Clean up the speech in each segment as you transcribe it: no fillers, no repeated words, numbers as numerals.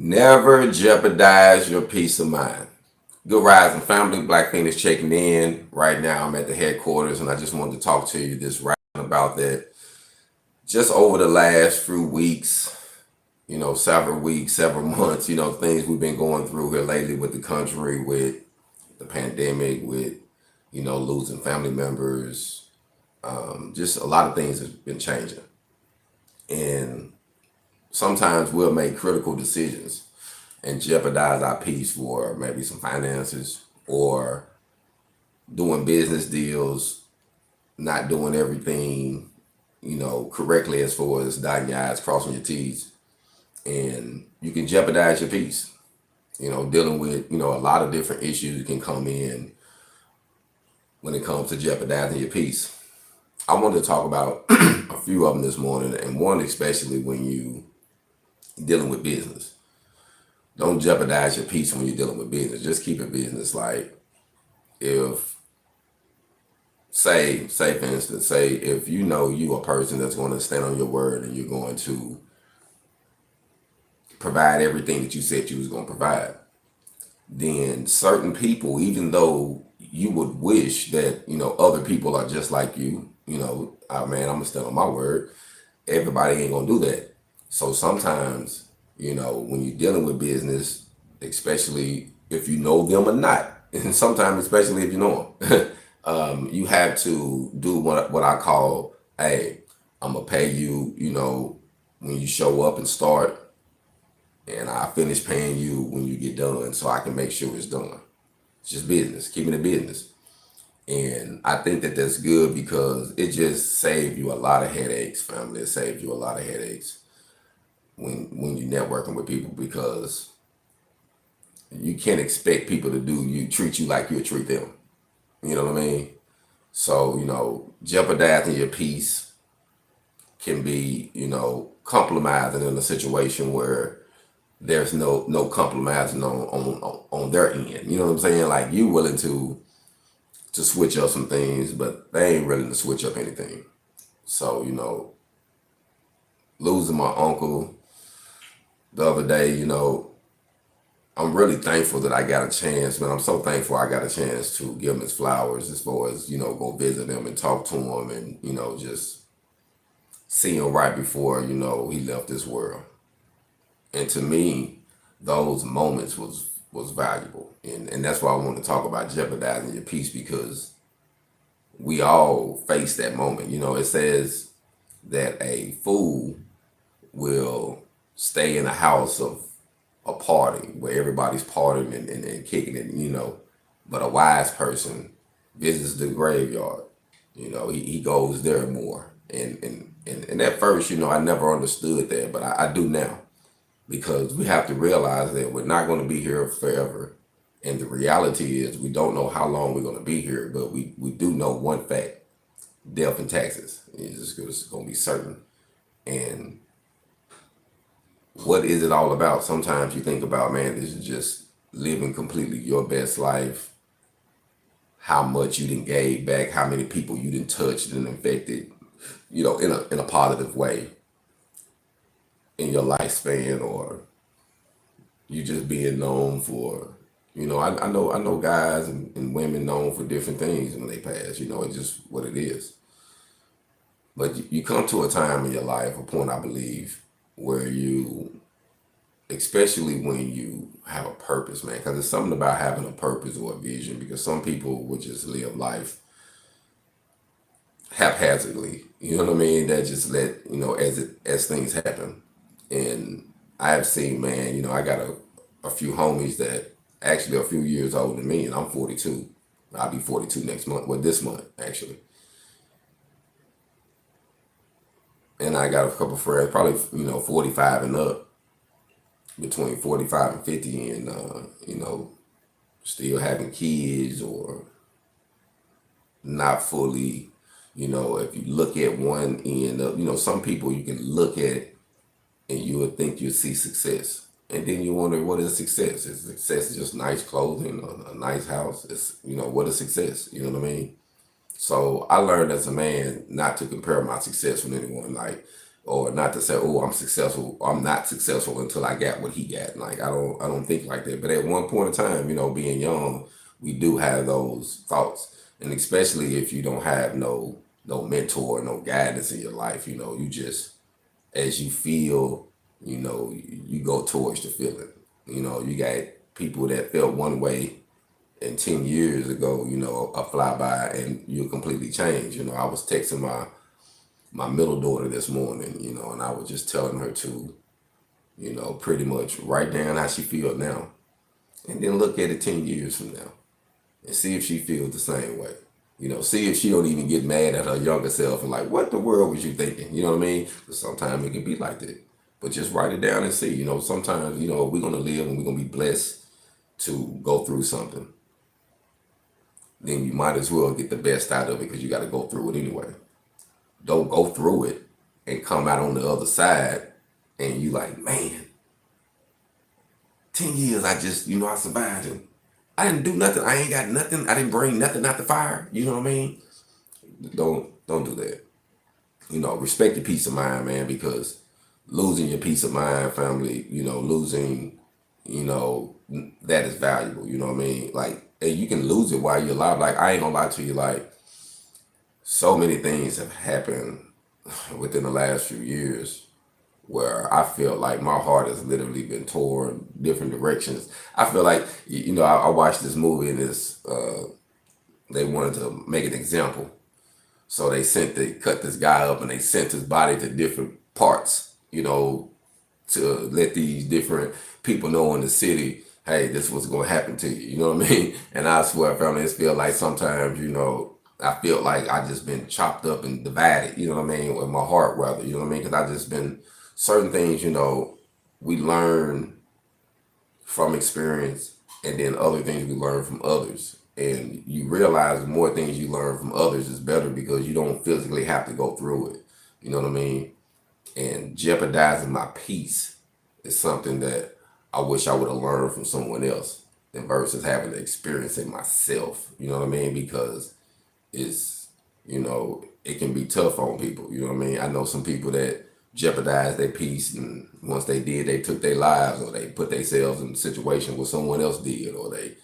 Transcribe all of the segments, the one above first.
Never jeopardize your peace of mind. Good rising family, Black Feniks checking in. Right now I'm at the headquarters and I just wanted to talk to you this right about that. Just over the last few weeks, several weeks, several months, things we've been going through here lately with the country, with the pandemic, with, losing family members. Just a lot of things have been changing. And sometimes we'll make critical decisions and jeopardize our peace for maybe some finances or doing business deals, not doing everything, correctly as far as dotting your I's, crossing your T's. And you can jeopardize your peace. Dealing with, a lot of different issues can come in when it comes to jeopardizing your peace. I wanted to talk about a few of them this morning, and one especially when you dealing with business. Don't jeopardize your peace when you're dealing with business. Just keep it business. Like if say for instance, say if you a person that's going to stand on your word and you're going to provide everything that you said you was going to provide, then certain people, even though you would wish that other people are just like you, man, I'm gonna stand on my word. Everybody ain't gonna do that. So sometimes, when you're dealing with business, especially if you know them or not, and sometimes especially if you know them, you have to do what I call, hey, I'm gonna pay you, when you show up and start, and I finish paying you when you get done, so I can make sure it's done. It's just business, keeping it business. And I think that that's good because it just saves you a lot of headaches, family. It saves you a lot of headaches when you're networking with people, because you can't expect people to treat you like you treat them. You know what I mean? So, jeopardizing your peace can be, compromising in a situation where there's no compromising on their end. You know what I'm saying? Like, you willing to switch up some things, but they ain't willing to switch up anything. So, losing my uncle the other day, I'm really thankful that I got a chance, man. I'm so thankful I got a chance to give him his flowers, as far as, go visit him and talk to him and, just see him right before, he left this world. And to me, those moments was valuable. And that's why I want to talk about jeopardizing your peace, because we all face that moment. It says that a fool will stay in a house of a party where everybody's partying and kicking it, but a wise person visits the graveyard. He goes there more. And at first, I never understood that, but I do now, because we have to realize that we're not going to be here forever. And the reality is we don't know how long we're going to be here, but we do know one fact: death and taxes. It's going to be certain. And what is it all about? Sometimes you think about, man, this is just living completely your best life, how much you done gave back, how many people you done touched and infected, in a positive way in your lifespan, or you just being known for, I know guys and women known for different things when they pass. It's just what it is. But you come to a time in your life, a point, I believe, where you, especially when you have a purpose, man, because there's something about having a purpose or a vision, because some people would just live life haphazardly, you know what I mean? That just let, as things happen. And I have seen, man, I got a few homies that actually are a few years older than me, and I'm 42. I'll be 42 next month, well, this month, actually. And I got a couple friends, probably, 45 and up, between 45 and 50, and, still having kids, or not fully, if you look at one end of, some people you can look at and you would think you'd see success. And then you wonder, what is success? Is success just nice clothing, a nice house? It's, what is success? You know what I mean? So I learned as a man not to compare my success with anyone. Like, or not to say, oh, I'm successful. I'm not successful until I got what he got. Like I don't think like that. But at one point in time, being young, we do have those thoughts, and especially if you don't have no mentor, no guidance in your life. You just as you feel, you go towards the feeling. You got people that felt one way and 10 years ago, a flyby, and you completely change. I was texting my middle daughter this morning, and I was just telling her to, pretty much write down how she feels now, and then look at it 10 years from now and see if she feels the same way. See if she don't even get mad at her younger self and like, what the world was you thinking? You know what I mean? 'Cause sometimes it can be like that. But just write it down and see. Sometimes, we're going to live and we're going to be blessed to go through something. Then you might as well get the best out of it because you got to go through it anyway. Don't go through it and come out on the other side and you like, man, 10 years I just, I survived and I didn't do nothing. I ain't got nothing. I didn't bring nothing out the fire. You know what I mean? Don't do that. Respect your peace of mind, man, because losing your peace of mind, family, losing, that is valuable. You know what I mean? Like, and you can lose it while you're alive. Like, I ain't gonna lie to you, like, so many things have happened within the last few years where I feel like my heart has literally been torn different directions. I feel like, I watched this movie and they wanted to make an example. So they cut this guy up and they sent his body to different parts, to let these different people know in the city, hey, this was going to happen to you. You know what I mean? And I swear, family, it feel like sometimes, I feel like I just been chopped up and divided, you know what I mean? With my heart, rather, you know what I mean? Because I just been, certain things, we learn from experience, and then other things we learn from others. And you realize the more things you learn from others is better because you don't physically have to go through it. You know what I mean? And jeopardizing my peace is something that I wish I would have learned from someone else than versus having to experience it myself. You know what I mean? Because it's, it can be tough on people. You know what I mean? I know some people that jeopardize their peace, and once they did, they took their lives, or they put themselves in a situation where someone else did, or they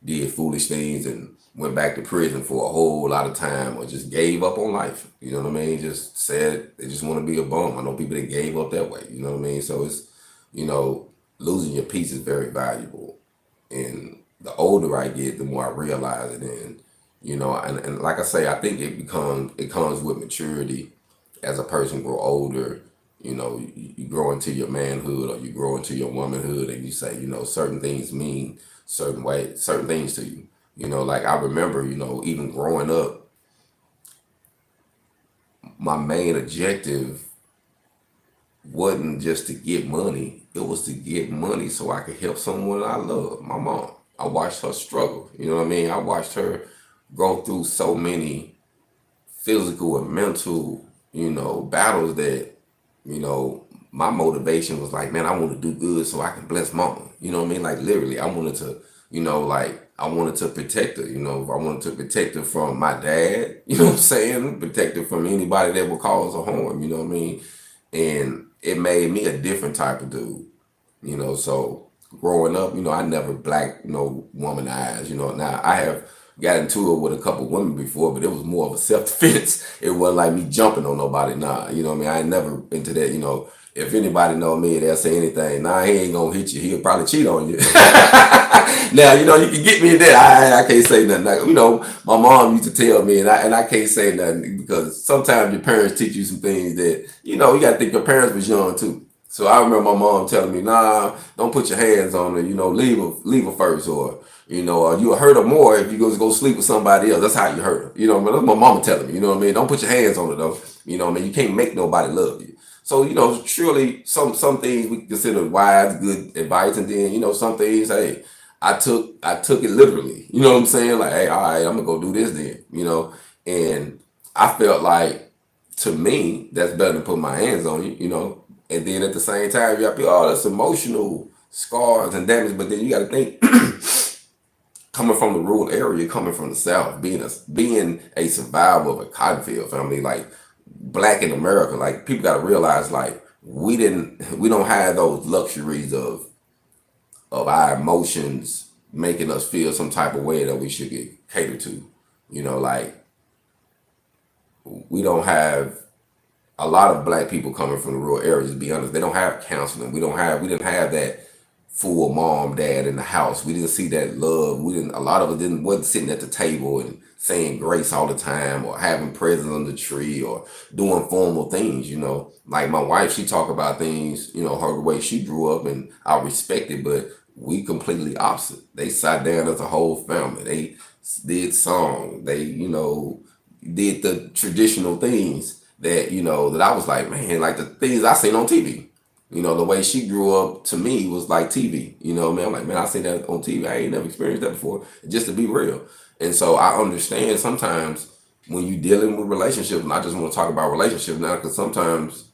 did foolish things and went back to prison for a whole lot of time, or just gave up on life. You know what I mean? Just said they just want to be a bum. I know people that gave up that way. You know what I mean? So it's, losing your peace is very valuable. And the older I get, the more I realize it. And, and like I say, I think it comes with maturity. As a person grow older, you grow into your manhood, or you grow into your womanhood, and you say, certain things mean certain things to you. Like I remember, even growing up, my main objective wasn't just to get money. It was to get money so I could help someone I love, my mom. I watched her struggle. You know what I mean? I watched her go through so many physical and mental, battles that, my motivation was like, man, I want to do good so I can bless mama. You know what I mean? Like literally, I wanted to, I wanted to protect her. I wanted to protect her from my dad. You know what I'm saying? Protect her from anybody that would cause her harm. You know what I mean? And it made me a different type of dude. So growing up, I never blacked no womanized. Now I have got into it with a couple women before, but it was more of a self-defense. It wasn't like me jumping on nobody. Nah, you know what I mean? I ain't never into that. If anybody know me, they'll say anything. Nah, he ain't gonna hit you. He'll probably cheat on you. Now, you can get me in there. I can't say nothing. Like, my mom used to tell me, and I can't say nothing because sometimes your parents teach you some things that, you gotta think your parents was young too. So I remember my mom telling me, nah, don't put your hands on her, leave her first, or, you'll hurt her more if you go sleep with somebody else. That's how you hurt her. But that's my mama telling me, what I mean? Don't put your hands on her though. I mean? You can't make nobody love you. So, surely some things we consider wise, good advice, and then, some things, hey, I took it literally. You know what I'm saying? Like, hey, all right, I'm gonna go do this then, and I felt like, to me, that's better than put my hands on you, and then at the same time, you got to be, oh, that's emotional scars and damage, but then you got to think, coming from the rural area, coming from the South, being a survivor of a cotton field family, like black in America, like people got to realize, like we don't have those luxuries of our emotions making us feel some type of way that we should get catered to. You know, like we don't have a lot of black people coming from the rural areas. To be honest, they don't have counseling. We didn't have that full mom, dad in the house. We didn't see that love. We didn't. A lot of us wasn't sitting at the table and saying grace all the time, or having presents on the tree, or doing formal things. You know, like my wife, she talk about things. You know, her way she grew up, and I respect it. But we completely opposite. They sat down as a whole family. They did songs. They, did the traditional things that that I was like, man, like the things I seen on TV. The way she grew up to me was like TV. Man, I'm like, man, I seen that on TV. I ain't never experienced that before. Just to be real. And so I understand sometimes when you dealing with relationships, and I just want to talk about relationships now, because sometimes,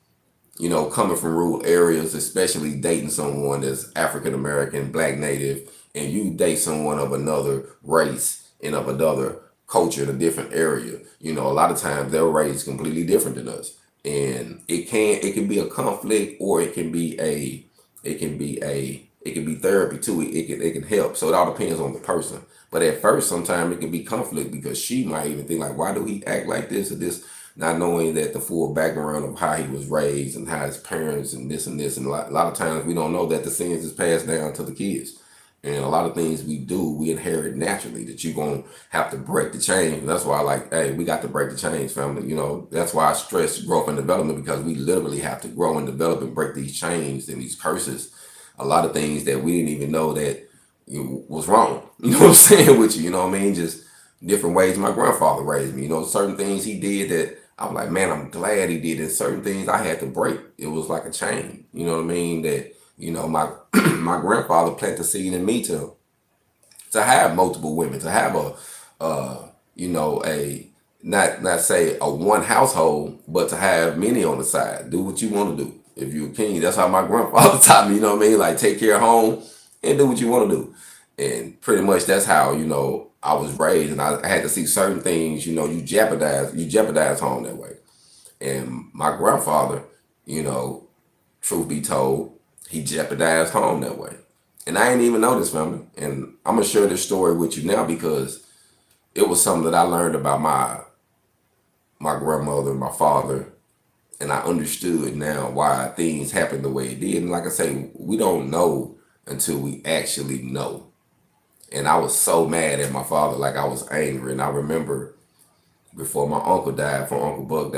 coming from rural areas, especially dating someone that's African American, Black Native, and you date someone of another race and of another culture in a different area, a lot of times they're raised completely different than us. And it can be a conflict, or it can be therapy too. It can help. So it all depends on the person. But at first, sometimes it can be conflict, because she might even think like, why do he act like this or this, not knowing that the full background of how he was raised and how his parents and this and this. And a lot of times we don't know that the sins is passed down to the kids. And a lot of things we do, we inherit naturally, that you're going to have to break the chain. And that's why I like, hey, we got to break the chains, family. That's why I stress growth and development, because we literally have to grow and develop and break these chains and these curses. A lot of things that we didn't even know that was wrong. You know what I'm saying with you? You know what I mean? Just different ways my grandfather raised me. Certain things he did that I'm like, man, I'm glad he did it. Certain things I had to break. It was like a chain. You know what I mean? That my my grandfather planted the seed in me to have multiple women, to have a not say a one household, but to have many on the side. Do what you want to do. If you're a king, that's how my grandfather taught me. You know what I mean? Like, take care of home and do what you want to do. And pretty much that's how I was raised, and I had to see certain things. You jeopardize home that way. And my grandfather, truth be told, he jeopardized home that way. And I ain't even know this, family. And I'm going to share this story with you now, because it was something that I learned about my grandmother and my father. And I understood now why things happened the way it did. And like I say, we don't know until we actually know. And I was so mad at my father, like I was angry. And I remember before my uncle died, Uncle Bug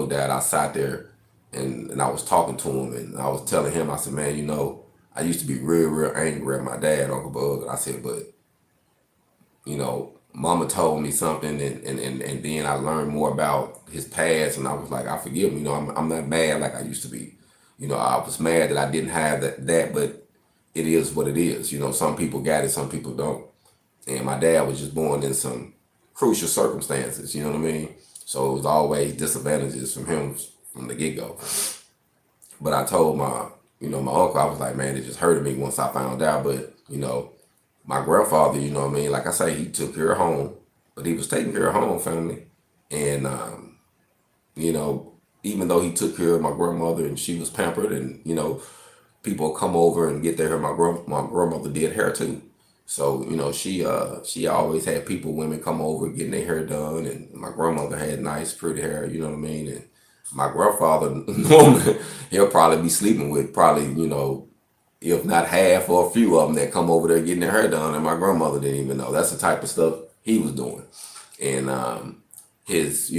died, I sat there and I was talking to him, and I was telling him, I said, man, I used to be real, real angry at my dad, Uncle Bug. And I said, but, Mama told me something, and then I learned more about his past, and I was like, I forgive him. I'm not mad like I used to be. I was mad that I didn't have that, but it is what it is. Some people got it, some people don't. And my dad was just born in some crucial circumstances, you know what I mean? So it was always disadvantages from him from the get-go. But I told my uncle, I was like, man, it just hurted me once I found out. But, my grandfather, you know what I mean? Like I say, he took care of home, but he was taking care of home, family. And, even though he took care of my grandmother and she was pampered, and, people come over and get their hair, my grandmother did hair too. So, she always had women come over getting their hair done. And my grandmother had nice, pretty hair, you know what I mean? And my grandfather, normally, he'll probably be sleeping with if not half or a few of them that come over there getting their hair done, and my grandmother didn't even know. That's the type of stuff he was doing. And his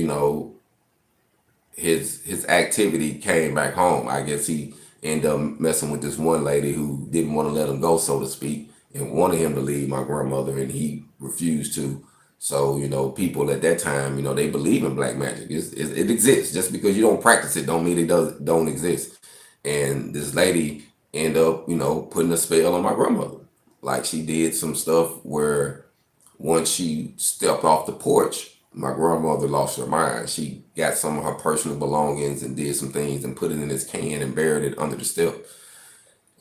his activity came back home. I guess he ended up messing with this one lady who didn't want to let him go, so to speak, and wanted him to leave my grandmother, and he refused to. So, people at that time, they believe in black magic. It exists. Just because you don't practice it don't mean it don't exist. And this lady ended up, putting a spell on my grandmother. Like, she did some stuff where once she stepped off the porch, my grandmother lost her mind. She got some of her personal belongings and did some things and put it in this can and buried it under the step.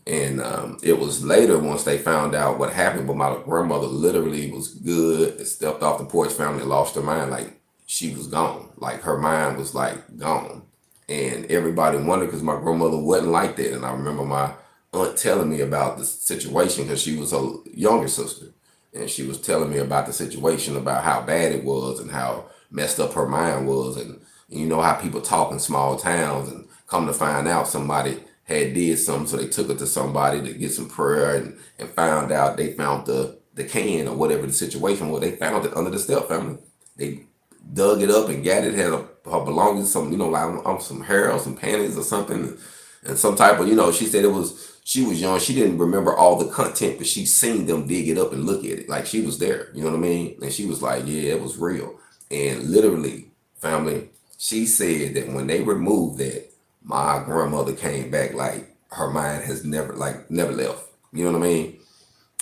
And it was later, once they found out what happened, but my grandmother literally was good, stepped off the porch, family, lost her mind. Like, she was gone. Like her mind was like gone. And everybody wondered because my grandmother wasn't like that. And I remember my aunt telling me about the situation because she was her younger sister. And she was telling me about the situation, about how bad it was and how messed up her mind was. And you know how people talk in small towns, and come to find out somebody had did something, so they took it to somebody to get some prayer, and found out they found the can or whatever the situation was. They found it under the step, family. They dug it up and gathered it, had her belongings, some, you know, like some hair or some panties or something, and some type of, you know, she said it was, she was young, she didn't remember all the content, but she seen them dig it up and look at it, like she was there, you know what I mean? And she was like, yeah, it was real. And literally, family, she said that when they removed that, my grandmother came back like her mind has never, like, never left. You know what I mean?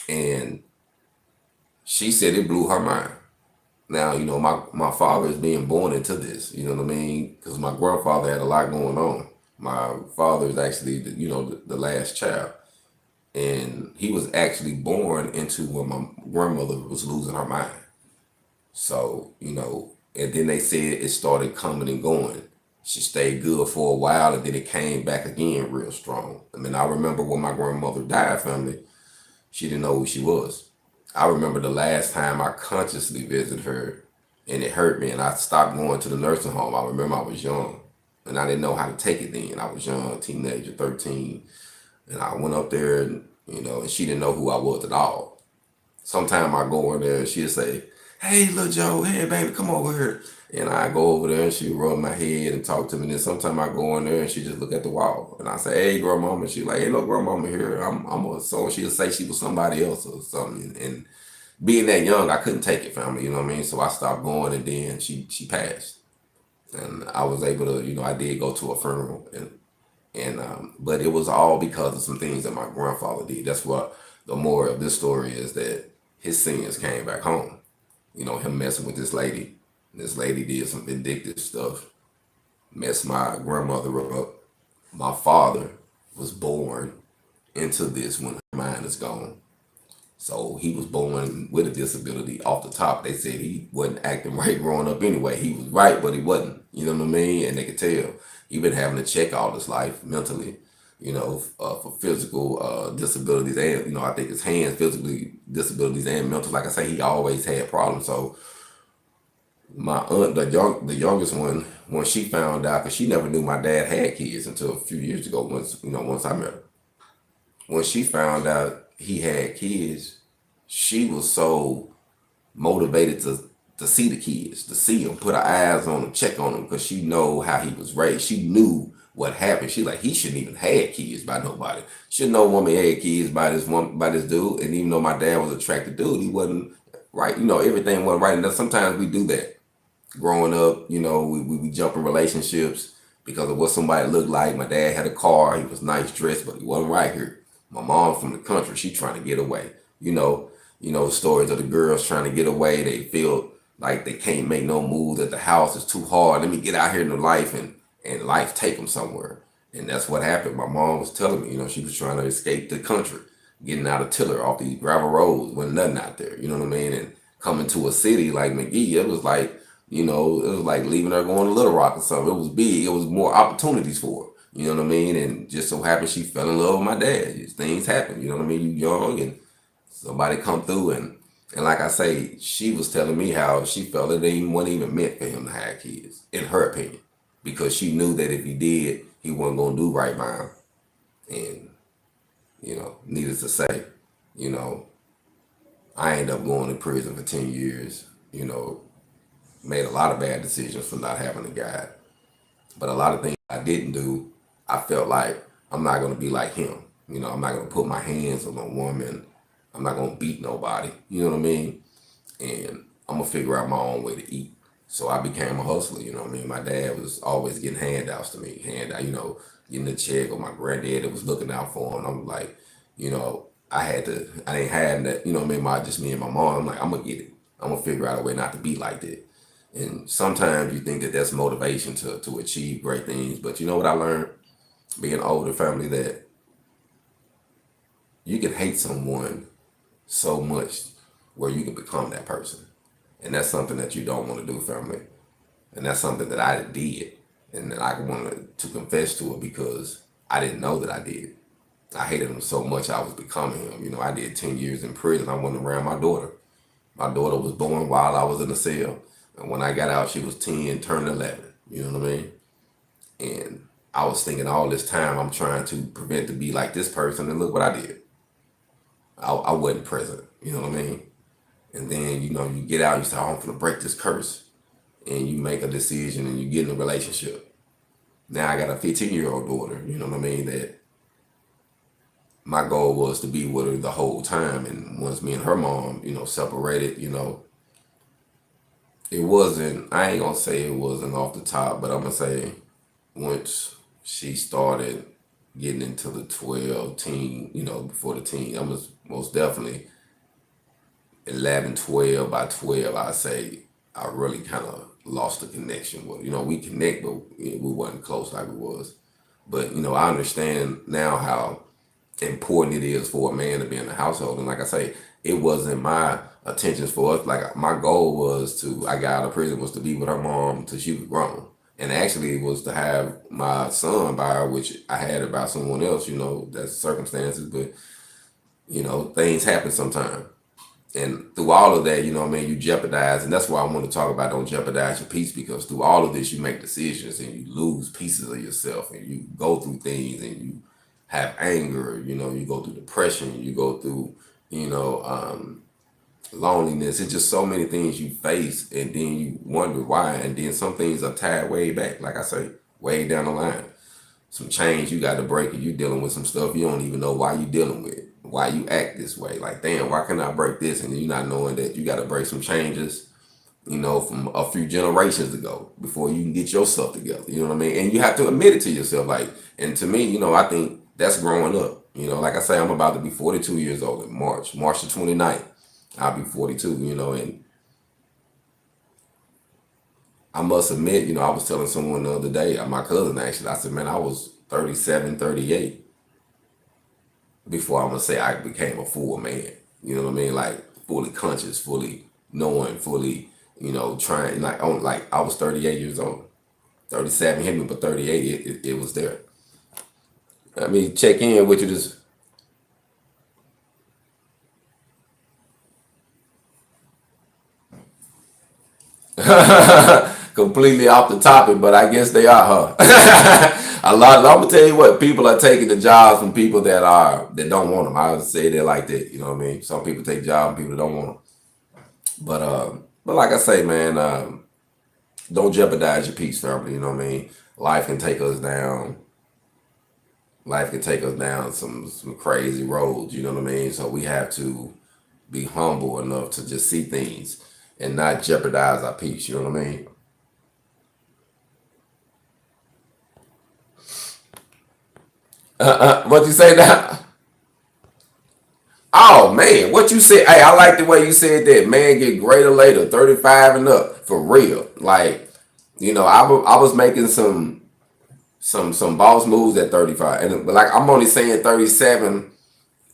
And she said it blew her mind. Now, you know, my father is being born into this, you know what I mean? Because my grandfather had a lot going on. My father is actually, you know, the last child. And he was actually born into when my grandmother was losing her mind. So, you know, and then they said it started coming and going. She stayed good for a while, and then it came back again real strong. I mean, I remember when my grandmother died, family, she didn't know who she was. I remember the last time I consciously visited her, and it hurt me, and I stopped going to the nursing home. I remember I was young, and I didn't know how to take it then. I was young, teenager, 13, and I went up there, and, you know, and she didn't know who I was at all. Sometime I go in there and she'll say, hey, little Joe, hey, baby, come over here. And I go over there and she rub my head and talk to me. And then sometime I go in there and she just look at the wall. And I say, hey, grandmama. She like, hey, look, grandmama here. I'm a so she'll say she was somebody else or something. And being that young, I couldn't take it, family. You know what I mean? So I stopped going, and then she passed. And I was able to, you know, I did go to a funeral, and but it was all because of some things that my grandfather did. That's what the moral of this story is, that his sins came back home. You know, him messing with this lady. This lady did some vindictive stuff, messed my grandmother up. My father was born into this when her mind is gone. So he was born with a disability off the top. They said he wasn't acting right growing up anyway. He was right, but he wasn't. You know what I mean? And they could tell. He been having to check all his life mentally, you know, for physical disabilities, and, you know, I think his hands, physically disabilities and mental. Like I say, he always had problems. So my aunt, the youngest one, when she found out, because she never knew my dad had kids until a few years ago, once I met her. When she found out he had kids, she was so motivated to see the kids, to see them, put her eyes on them, check on them, because she know how he was raised. She knew what happened. She like, he shouldn't even had kids by nobody. Should know woman had kids by this dude. And even though my dad was an attractive dude, he wasn't right. You know, everything wasn't right. And sometimes we do that. Growing up, you know, we jump in relationships because of what somebody looked like. My dad had a car, he was nice dressed, but he wasn't right here. My mom from the country, she trying to get away. Stories of the girls trying to get away. They feel like they can't make no moves at the house. It's too hard. Let me get out here in the life, and life take them somewhere. And that's what happened. My mom was telling me, you know, she was trying to escape the country, getting out of Tiller off these gravel roads, wasn't nothing out there. You know what I mean? And coming to a city like McGee, it was like, you know, it was like leaving her going to Little Rock or something. It was big. It was more opportunities for her. You know what I mean? And just so happened she fell in love with my dad. Just things happen. You know what I mean? You young, and somebody come through, and like I say, she was telling me how she felt that they wasn't even meant for him to have kids, in her opinion, because she knew that if he did, he wasn't gonna do right by him. And, you know, needless to say, you know, I ended up going to prison for 10 years. You know, made a lot of bad decisions for not having a guide. But a lot of things I didn't do, I felt like I'm not going to be like him. You know, I'm not going to put my hands on a woman. I'm not going to beat nobody. You know what I mean? And I'm going to figure out my own way to eat. So I became a hustler. You know what I mean? My dad was always getting handouts to me. You know, getting a check, or my granddad that was looking out for him. I'm like, you know, I didn't have that, you know what I mean? Just me and my mom. I'm like, I'm going to get it. I'm going to figure out a way not to be like that. And sometimes you think that that's motivation to achieve great things. But you know what I learned being older, family, that you can hate someone so much where you can become that person. And that's something that you don't want to do, family. And that's something that I did. And that I wanted to confess to her because I didn't know that I did. I hated him so much I was becoming him. You know, I did 10 years in prison. I wasn't around my daughter. My daughter was born while I was in the cell. And when I got out, she was 10, turned 11. You know what I mean? And I was thinking all this time, I'm trying to prevent to be like this person. And look what I did. I wasn't present. You know what I mean? And then, you know, you get out, you say, oh, I'm going to break this curse. And you make a decision and you get in a relationship. Now I got a 15-year-old daughter, you know what I mean, that my goal was to be with her the whole time. And once me and her mom, you know, separated, you know, it wasn't, I ain't gonna say it wasn't off the top, but I'm gonna say once she started getting into the 12 teen, you know, before the teen, I was most definitely 11, 12. By 12, I say I really kind of lost the connection with her. You know, we connect, but we wasn't close like we was. But, you know, I understand now how important it is for a man to be in the household. And like I say, it wasn't my attentions for us. Like my goal was to, I got out of prison, was to be with her mom until she was grown. And actually it was to have my son by her, which I had about someone else, you know, that's circumstances, but you know, things happen sometimes. And through all of that, you know what I mean, you jeopardize. And that's why I want to talk about don't jeopardize your peace, because through all of this, you make decisions and you lose pieces of yourself and you go through things and you have anger, you know, you go through depression, you go through, you know, loneliness. It's just so many things you face, and then you wonder why. And then some things are tied way back, like I say, way down the line. Some change you got to break, and you dealing with some stuff you don't even know why you dealing with it, why you act this way. Like, damn, why can I break this? And you not knowing that you got to break some changes, you know, from a few generations ago before you can get yourself together. You know what I mean? And you have to admit it to yourself. Like, and to me, you know, I think that's growing up. You know, like I say, I'm about to be 42 years old in March the 29th. I'll be 42, you know, and I must admit, you know, I was telling someone the other day, my cousin actually, I said, man, I was 37, 38 before I'm going to say I became a full man. You know what I mean? Like fully conscious, fully knowing, fully, you know, trying, like I was 38 years old. 37 hit me, but 38, it was there. I mean, check in with you just. Completely off the topic, but I guess they are, huh? A lot. I'm gonna tell you what, people are taking the jobs from people that don't want them. I would say they're like that. You know what I mean? Some people take jobs, and people don't want them. But like I say, man, don't jeopardize your peace, family. You know what I mean? Life can take us down. Life can take us down some crazy roads. You know what I mean? So we have to be humble enough to just see things and not jeopardize our peace. You know what I mean? What you say now? Oh man, what you said? Hey, I like the way you said that. Man, get greater later, 35 and up, for real. Like, you know, I was making some boss moves at 35, and like I'm only saying 37,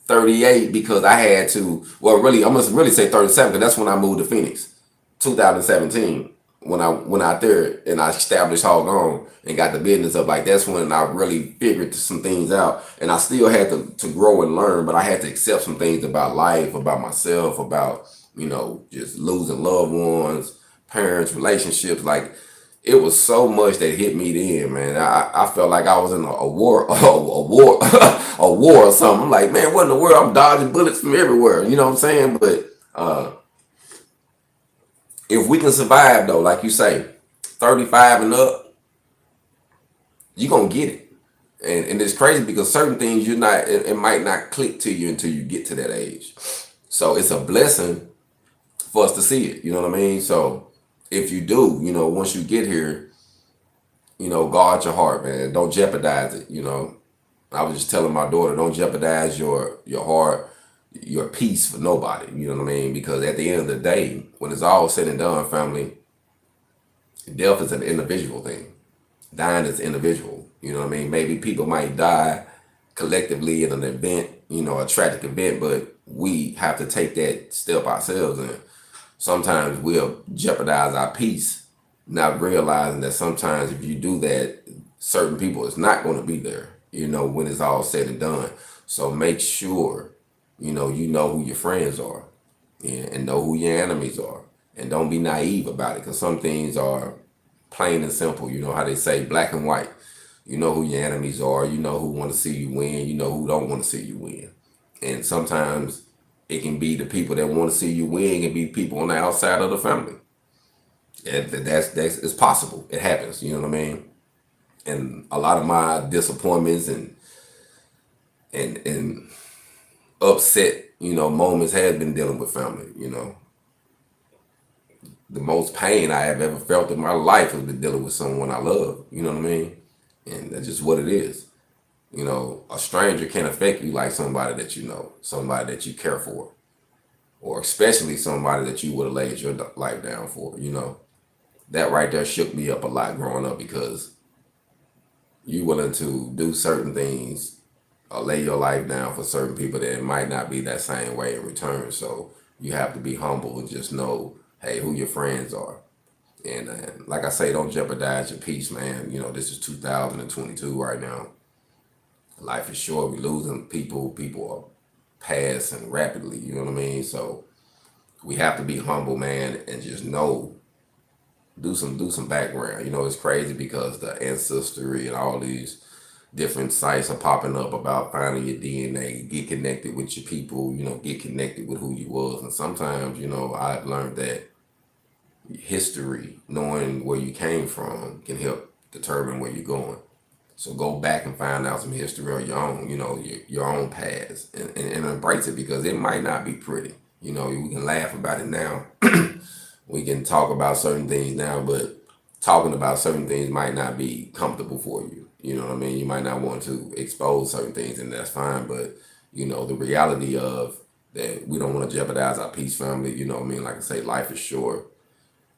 38 because I had to. Well, really, I must really say 37 because that's when I moved to Phoenix, 2017. When I went out there and I established HogOn and got the business up, like that's when I really figured some things out. And I still had to grow and learn, but I had to accept some things about life, about myself, about, you know, just losing loved ones, parents, relationships. Like it was so much that hit me then, man. I felt like I was in a war, a war, a war or something. I'm like, man, what in the world? I'm dodging bullets from everywhere. You know what I'm saying? But if we can survive though, like you say, 35 and up, you're gonna get it. And it's crazy because certain things it might not click to you until you get to that age. So it's a blessing for us to see it. You know what I mean? So if you do, you know, once you get here, you know, guard your heart, man. Don't jeopardize it. You know, I was just telling my daughter, don't jeopardize your heart, your peace for nobody. You know what I mean? Because at the end of the day, when it's all said and done, family, death is an individual thing. Dying is individual. You know what I mean? Maybe people might die collectively in an event, you know, a tragic event, but we have to take that step ourselves. And sometimes we'll jeopardize our peace not realizing that sometimes if you do that, certain people is not going to be there, when it's all said and done. So make sure, you know who your friends are, and know who your enemies are. And don't be naive about it, because some things are plain and simple. You know how they say black and white. You know who your enemies are. You know who want to see you win. You know who don't want to see you win. And sometimes it can be the people that want to see you win and be people on the outside of the family. And that's it's possible. It happens. You know what I mean? And a lot of my disappointments and upset, moments have been dealing with family. The most pain I have ever felt in my life has been dealing with someone I love. You know what I mean? And that's just what it is. A stranger can't affect you like somebody that you know, somebody that you care for, or especially somebody that you would have laid your life down for. That right there shook me up a lot growing up, because you willing to do certain things or lay your life down for certain people that it might not be that same way in return. So you have to be humble and just know, hey, who your friends are. And like I say, don't jeopardize your peace, man. This is 2022 right now. Life is short. We're losing people. People are passing rapidly. You know what I mean? So we have to be humble, man, and just know, do some background. It's crazy because the ancestry and all these different sites are popping up about finding your DNA, get connected with your people, get connected with who you was. And sometimes, I've learned that history, knowing where you came from, can help determine where you're going. So go back and find out some history on your own, your own past, and embrace it, because it might not be pretty. We can laugh about it now. We can talk about certain things now, but talking about certain things might not be comfortable for you. You know what I mean? You might not want to expose certain things, and that's fine. But, the reality of that, we don't want to jeopardize our peace, family. You know what I mean? Like I say, life is short.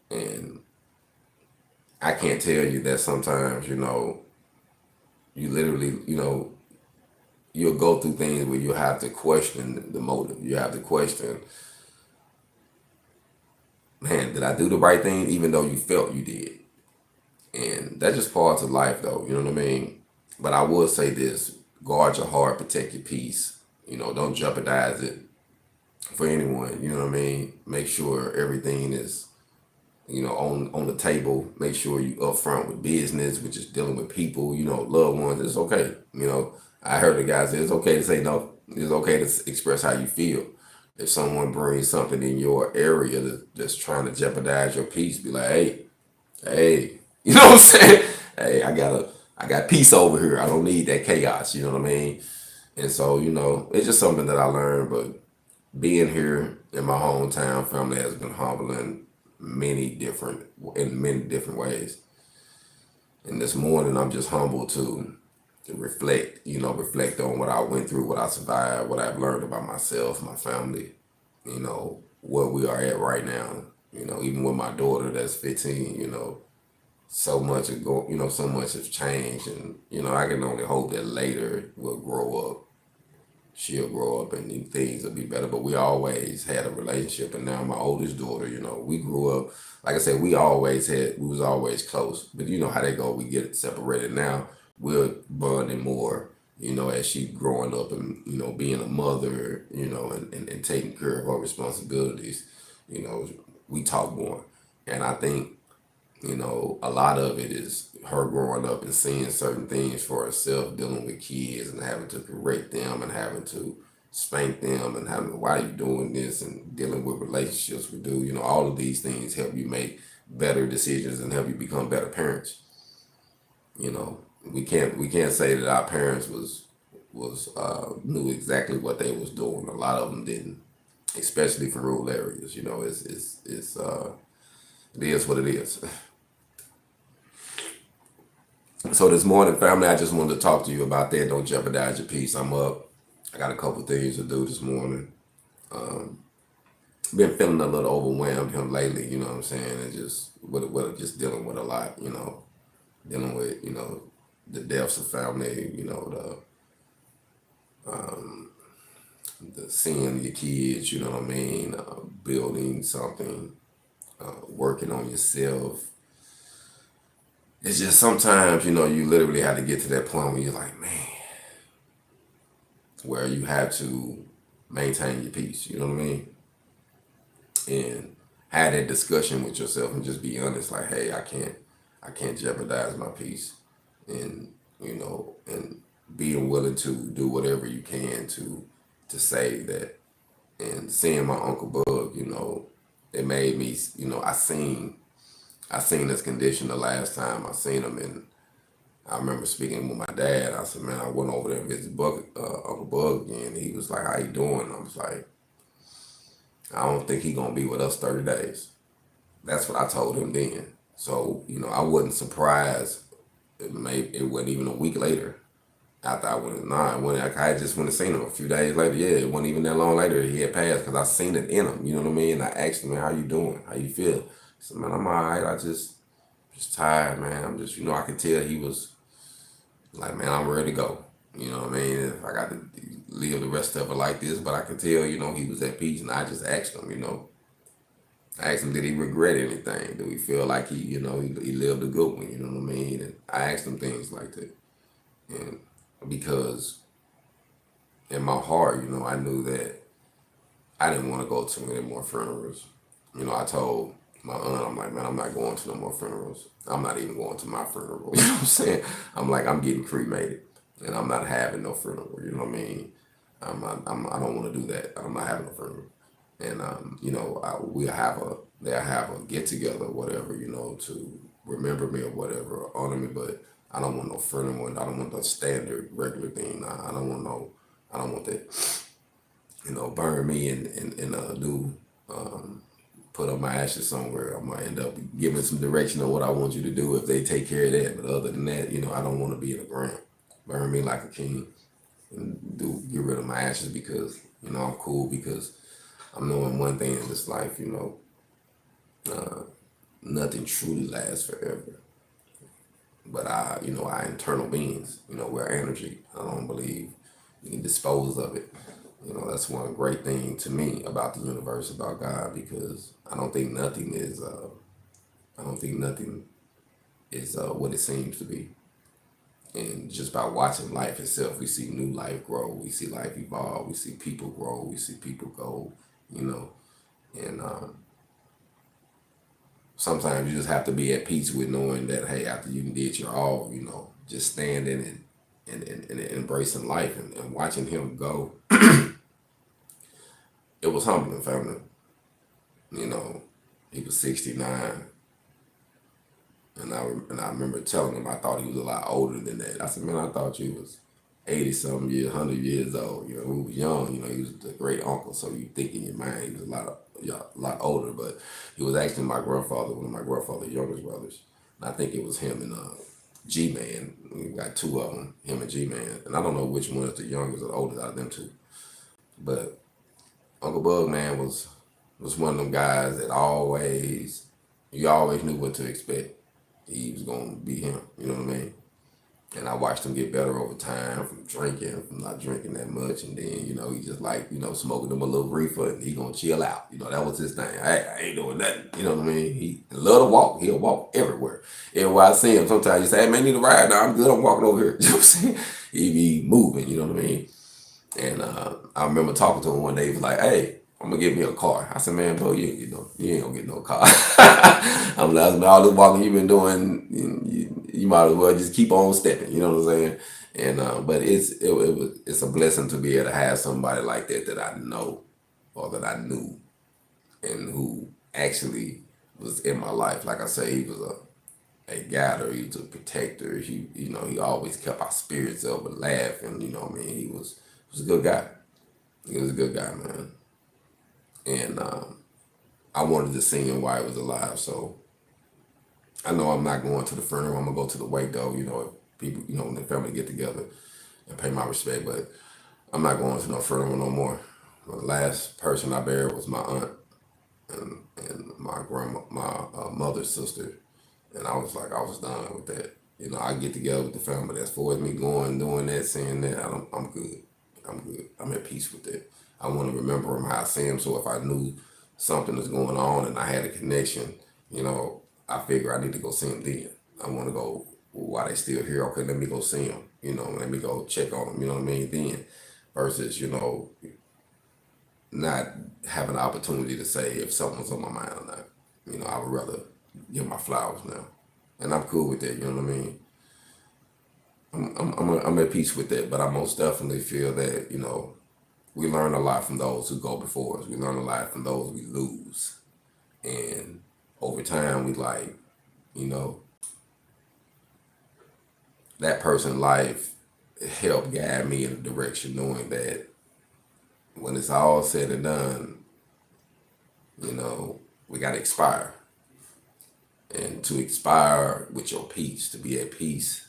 And I can't tell you that sometimes, you literally, you'll go through things where you have to question the motive. You have to question, man, did I do the right thing, even though you felt you did? And that's just part of life, though. You know what I mean? But I will say this: guard your heart, protect your peace. Don't jeopardize it for anyone. You know what I mean? Make sure everything is, on the table. Make sure you upfront with business, which is dealing with people, loved ones. It's okay. I heard the guy say it's okay to say no. It's okay to express how you feel. If someone brings something in your area that's trying to jeopardize your peace, be like, hey, you know what I'm saying? Hey, I got peace over here. I don't need that chaos. You know what I mean? And so, it's just something that I learned. But being here in my hometown, family has been humbling in many different ways. And this morning, I'm just humbled to reflect, reflect on what I went through, what I survived, what I've learned about myself, my family, where we are at right now. Even with my daughter that's 15, so much so much has changed, and I can only hope that later we'll grow up. She'll grow up and things will be better. But we always had a relationship, and now my oldest daughter, we grew up. Like I said, we was always close. But you know how they go. We get separated now. We're bonding more. As she growing up and being a mother, and taking care of her responsibilities. We talk more, and I think a lot of it is her growing up and seeing certain things for herself, dealing with kids and having to correct them and having to spank them and having, why are you doing this, and dealing with relationships with dude. All of these things help you make better decisions and help you become better parents. We can't say that our parents was knew exactly what they was doing. A lot of them didn't, especially for rural areas. It is what it is. So this morning, family, I just wanted to talk to you about that. Don't jeopardize your peace. I'm up. I got a couple things to do this morning. Been feeling a little overwhelmed here lately, you know what I'm saying? And just dealing with a lot, dealing with, the deaths of family, the seeing your kids, you know what I mean? Building something, working on yourself, it's just sometimes, you literally have to get to that point where you're like, man, where you have to maintain your peace. You know what I mean? And have that discussion with yourself and just be honest, like, hey, I can't jeopardize my peace, and and being willing to do whatever you can to save that. And seeing my Uncle Bug, it made me, I seen his condition the last time I seen him, and I remember speaking with my dad. I said, man, I went over there and visited Uncle Bug again. He was like, how you doing? I was like, I don't think he gonna be with us 30 days. That's what I told him then. So, I wasn't surprised. It wasn't even a week later after I went. Nah, I just went and seen him a few days later. Yeah, it wasn't even that long later he had passed because I seen it in him. You know what I mean? I asked him, man, how you doing? How you feel? He said, man, I'm all right. I just tired, man. I'm just, I could tell he was like, man, I'm ready to go. You know what I mean? If I got to live the rest of it like this, but I could tell, he was at peace, and I just asked him, I asked him, did he regret anything? Do he feel like he lived a good one? You know what I mean? And I asked him things like that, and because in my heart, I knew that I didn't want to go to any more funerals. I told my aunt, I'm like, man, I'm not going to no more funerals. I'm not even going to my funeral. You know what I'm saying? I'm like, I'm getting cremated, and I'm not having no funeral. You know what I mean? I don't want to do that. I'm not having a funeral. And they'll have a get together, whatever, to remember me or whatever, or honor me. But I don't want no funeral. I don't want the standard regular thing. Nah, I don't want that. Burn me and do put up my ashes somewhere. I might end up giving some direction on what I want you to do if they take care of that. But other than that, I don't want to be in the ground. Burn me like a king and get rid of my ashes because I'm cool, because I'm knowing one thing in this life, nothing truly lasts forever. But our internal beings, we're energy. I don't believe you can dispose of it. That's one great thing to me about the universe, about God, because I don't think nothing is what it seems to be. And just by watching life itself, we see new life grow, we see life evolve, we see people grow, we see people go, and sometimes you just have to be at peace with knowing that, hey, after you did your all, just standing and embracing life and watching him go, it was humbling, family. He was 69, and I remember telling him I thought he was a lot older than that. I said, man, I thought you was 80 something years, 100 years old. We was young. He was the great uncle, so you think in your mind he was a lot older. But he was actually my grandfather, one of my grandfather's youngest brothers. And I think it was him and G-Man. We got two of them, him and G-Man. And I don't know which one is the youngest or the oldest out of them two. But Uncle Bug, man, was one of them guys that you always knew what to expect. He was gonna be him, you know what I mean? And I watched him get better over time from not drinking that much, and then he just like smoking them a little reefer, and he gonna chill out. That was his thing. I ain't doing nothing. You know what I mean? He love to walk. He'll walk everywhere. Everywhere I see him, sometimes you say, "Hey man, need a ride?" No, I'm good. I'm walking over here. You know what I'm saying? He be moving. You know what I mean? And I remember talking to him one day. He was like, "Hey, I'm gonna get me a car." I said, "Man, bro, you ain't gonna get no car." I'm like, all this walking you've been doing, you might as well just keep on stepping. You know what I'm saying? And but it's a blessing to be able to have somebody like that I know or that I knew, and who actually was in my life. Like I say, he was a guider. He was a protector. He always kept our spirits up and laughing. You know what I mean? He was a good guy. He was a good guy, man. And I wanted to see him while he was alive. So I know I'm not going to the funeral. I'm gonna go to the wake though. If people, when the family get together and pay my respect. But I'm not going to no funeral no more. The last person I buried was my aunt and my mother's sister. And I was like, I was done with that. I get together with the family that's for me going, doing that, saying that. I'm good. I'm good. I'm at peace with that. I want to remember him how I see him. So if I knew something was going on and I had a connection, I figure I need to go see him then. I want to go while they still here. Okay, let me go see them. Let me go check on them. You know what I mean? Then versus not having the opportunity to say if something's on my mind or not. I would rather give my flowers now, and I'm cool with that. You know what I mean? I'm at peace with that, but I most definitely feel that we learn a lot from those who go before us. We learn a lot from those we lose, and over time we like you know that person's life helped guide me in a direction, knowing that when it's all said and done, we got to expire. And to expire with your peace, to be at peace,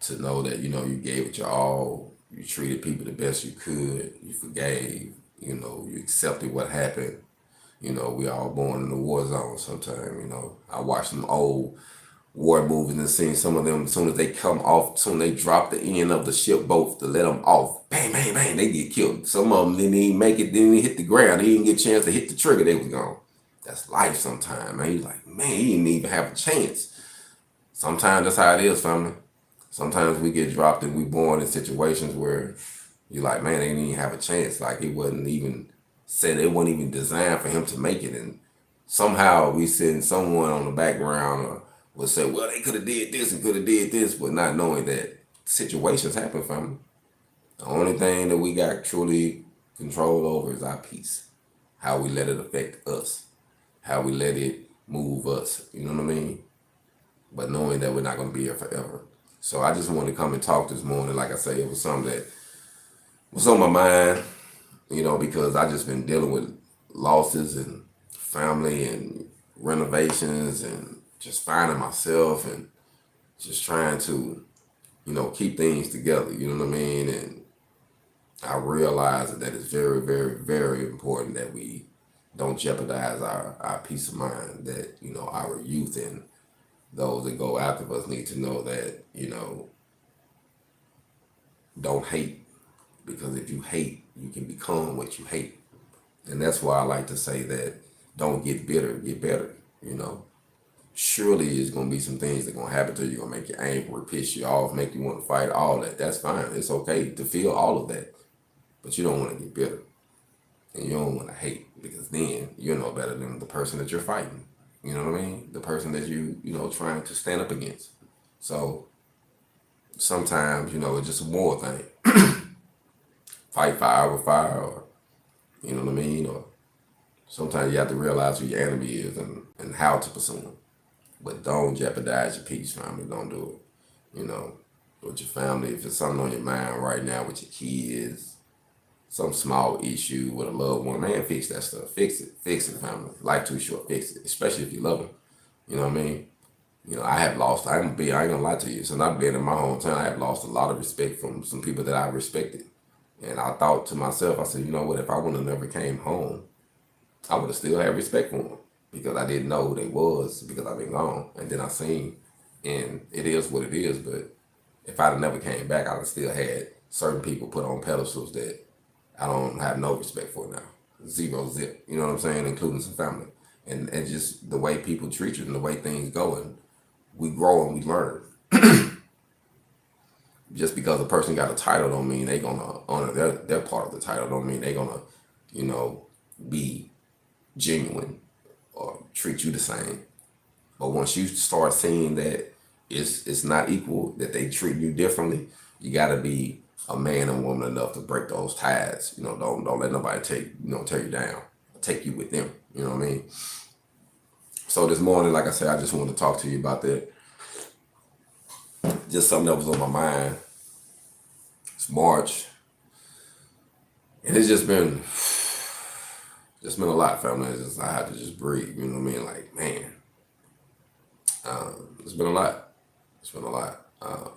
to know that, you gave it your all, you treated people the best you could, you forgave, you accepted what happened. We all born in the war zone sometime. I watch them old war movies and seen some of them, as soon as they come off, soon they drop the end of the ship boat to let them off, bang, bang, bang, they get killed. Some of them didn't even make it, didn't even hit the ground. They didn't get a chance to hit the trigger, they was gone. That's life sometimes, man. You're like, man, he didn't even have a chance. Sometimes that's how it is, family. Sometimes we get dropped and we born in situations where you're like, man, they didn't even have a chance. Like it wasn't even said, it wasn't even designed for him to make it. And somehow we send someone on the background or will say, well, they could have did this and could have did this, but not knowing that situations happen, family. The only thing that we got truly control over is our peace. How we let it affect us. How we let it move us. You know what I mean? But knowing that we're not going to be here forever. So I just wanted to come and talk this morning. Like I say, it was something that was on my mind, because I just been dealing with losses and family and renovations and just finding myself and just trying to, keep things together, you know what I mean? And I realize that it's very, very, very important that we don't jeopardize our peace of mind, that, our youth and those that go after us need to know that, don't hate, because if you hate, you can become what you hate. And that's why I like to say that don't get bitter, get better, Surely there's going to be some things that are going to happen to you, going to make you angry, piss you off, make you want to fight, all that. That's fine. It's okay to feel all of that. But you don't want to get bitter. And you don't want to hate, because then you're no better than the person that you're fighting. You know what I mean? The person that trying to stand up against. So sometimes, it's just a moral thing. Fight fire with fire, or, you know what I mean? Or sometimes you have to realize who your enemy is and how to pursue them. But don't jeopardize your peace, family. Don't do it. With your family, if it's something on your mind right now with your kids, some small issue with a loved one, man, fix that stuff. Fix it, family. Life too short, fix it. Especially if you love them. You know what I mean? I have lost, I ain't gonna lie to you. Since I've been in my hometown, I have lost a lot of respect from some people that I respected. And I thought to myself, I said, you know what, if I would have never came home, I would have still had respect for them, because I didn't know who they was, because I've been gone. And then I seen, and it is what it is. But if I'd have never came back, I'd have still had certain people put on pedestals that I don't have no respect for now. Zero zip, you know what I'm saying? Including some family. And just the way people treat you and the way things go, and we grow and we learn. Just because a person got a title don't mean they gonna honor their part of the title. Don't mean they gonna, be genuine or treat you the same. But once you start seeing that it's not equal, that they treat you differently, you gotta be a man and woman enough to break those ties. Don't let nobody tear you down, take you with them. You know what I mean? So this morning, like I said, I just wanted to talk to you about that. Just something that was on my mind. It's March, and it's just been a lot, family. I had to just breathe. You know what I mean? Like, man, it's been a lot. It's been a lot. I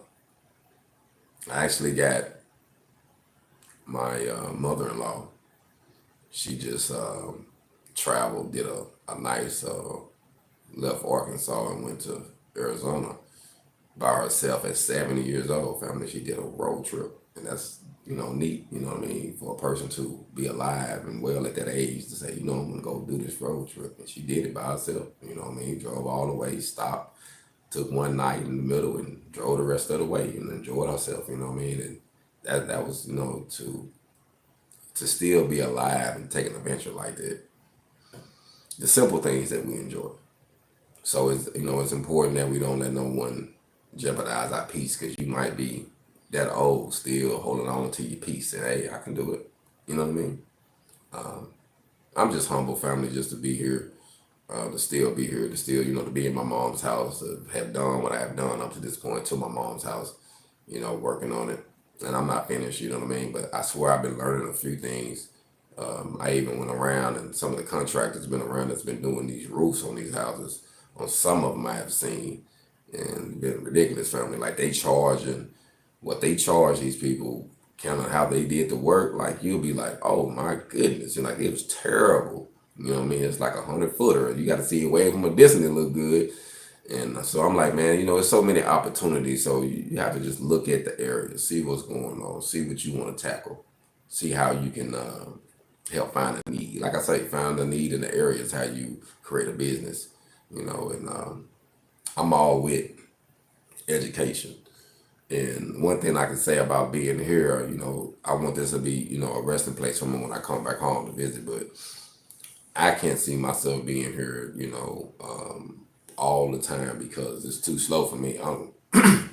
actually got my mother-in-law. She just traveled, did a nice left Arkansas and went to Arizona by herself at 70 years old, family. She did a road trip, and that's, neat, you know what I mean, for a person to be alive and well at that age to say, I'm gonna go do this road trip. And she did it by herself, you know what I mean, drove all the way, stopped, took one night in the middle and drove the rest of the way and enjoyed ourselves, you know what I mean? And that was, you know, to still be alive and take an adventure like that. The simple things that we enjoy. So it's, you know, it's important that we don't let no one jeopardize our peace, because you might be that old still holding on to your peace and hey, I can do it. You know what I mean? I'm just humble, family, just to be here, to still be here, to still, you know, to be in my mom's house, to have done what I have done up to this point to my mom's house, you know, working on it. And I'm not finished, you know what I mean? But I swear I've been learning a few things. I even went around, and some of the contractors been around that's been doing these roofs on these houses. On some of them I have seen, and been ridiculous, family. Like they charging what they charge these people, kind of how they did the work. Like you'll be like, oh my goodness, and like it was terrible. You know what I mean? It's like 100-footer. You got to see it way from a distance. It look good. And so I'm like, man, you know, there's so many opportunities. So you have to just look at the area, see what's going on, see what you want to tackle, see how you can help find a need. Like I say, find a need in the area is how you create a business, you know. And I'm all with education. And one thing I can say about being here, you know, I want this to be, you know, a resting place for me when I come back home to visit, but I can't see myself being here, you know, all the time, because it's too slow for me. I'm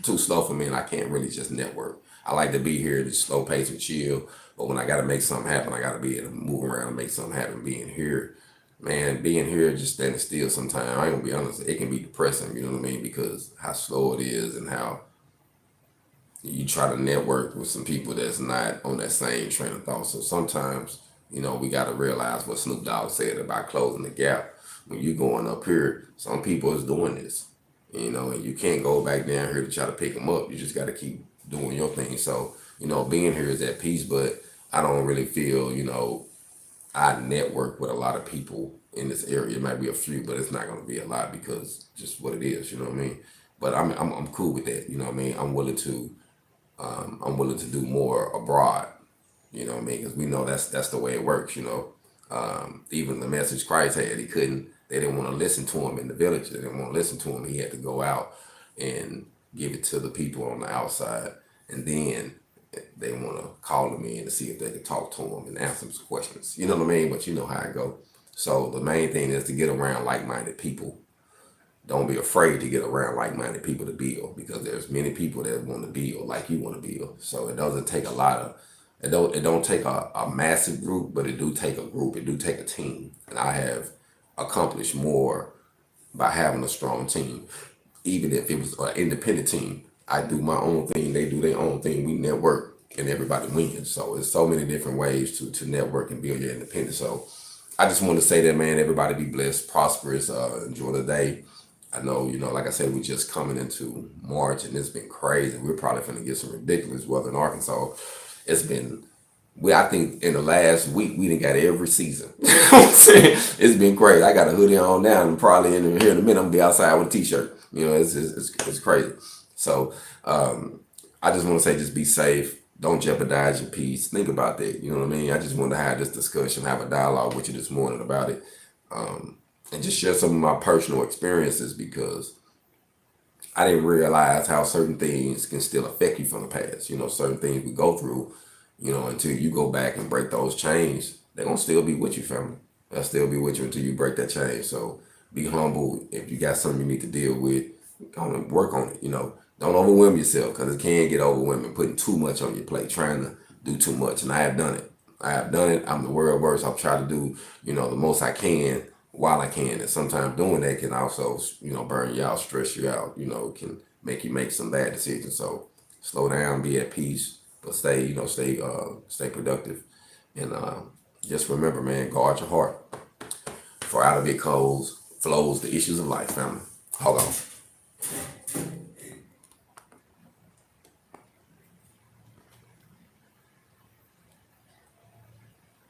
too slow for me, and I can't really just network. I like to be here, just slow pace and chill. But when I got to make something happen, I got to be able to move around and make something happen. Being here, man, being here just standing still sometimes, I ain't gonna be honest, it can be depressing, you know what I mean? Because how slow it is and how you try to network with some people that's not on that same train of thought. So sometimes, you know, we got to realize what Snoop Dogg said about closing the gap. When you going up here, some people is doing this, you know, and you can't go back down here to try to pick them up. You just got to keep doing your thing. So, you know, being here is at peace, but I don't really feel, you know, I network with a lot of people in this area. It might be a few, but it's not going to be a lot, because just what it is, you know what I mean? But I'm cool with that, you know what I mean? I'm willing to do more abroad, you know what I mean? Because we know that's the way it works, you know. Even the message Christ had, they didn't want to listen to him in the village. They didn't want to listen to him. He had to go out and give it to the people on the outside. And then they want to call him in to see if they can talk to him and answer some questions. You know what I mean? But you know how it go. So the main thing is to get around like-minded people. Don't be afraid to get around like-minded people to build, because there's many people that want to build like you want to build. So it doesn't take a lot of, it don't take a massive group, but it do take a group. It do take a team. And I have accomplished more by having a strong team. Even if it was an independent team, I do my own thing, they do their own thing, we network, and everybody wins. So there's so many different ways to network and build your independence. So I just want to say that, man, everybody be blessed, prosperous, enjoy the day. I know, you know, like I said, we just coming into March, and it's been crazy. We're probably going to get some ridiculous weather in Arkansas. It's been, I think in the last week, we done got every season. You know what I'm saying? It's been crazy. I got a hoodie on now, and probably here in a minute, I'm going to be outside with a t-shirt. You know, it's crazy. So I just want to say, just be safe. Don't jeopardize your peace. Think about that. You know what I mean? I just wanted to have this discussion, have a dialogue with you this morning about it. And just share some of my personal experiences, because I didn't realize how certain things can still affect you from the past. You know, certain things we go through, you know, until you go back and break those chains, they're going to still be with you, family. They'll still be with you until you break that chain. So be humble. If you got something you need to deal with, go and work on it. You know, don't overwhelm yourself, because it can get overwhelming, putting too much on your plate, trying to do too much. And I have done it. I'm the world worst. I've tried to do, you know, the most I can while I can. And sometimes doing that can also, you know, burn you out, stress you out, you know, can make you make some bad decisions. So slow down, be at peace, but stay, you know, stay productive. And just remember, man, guard your heart. For out of it flows the issues of life, family. Hold on.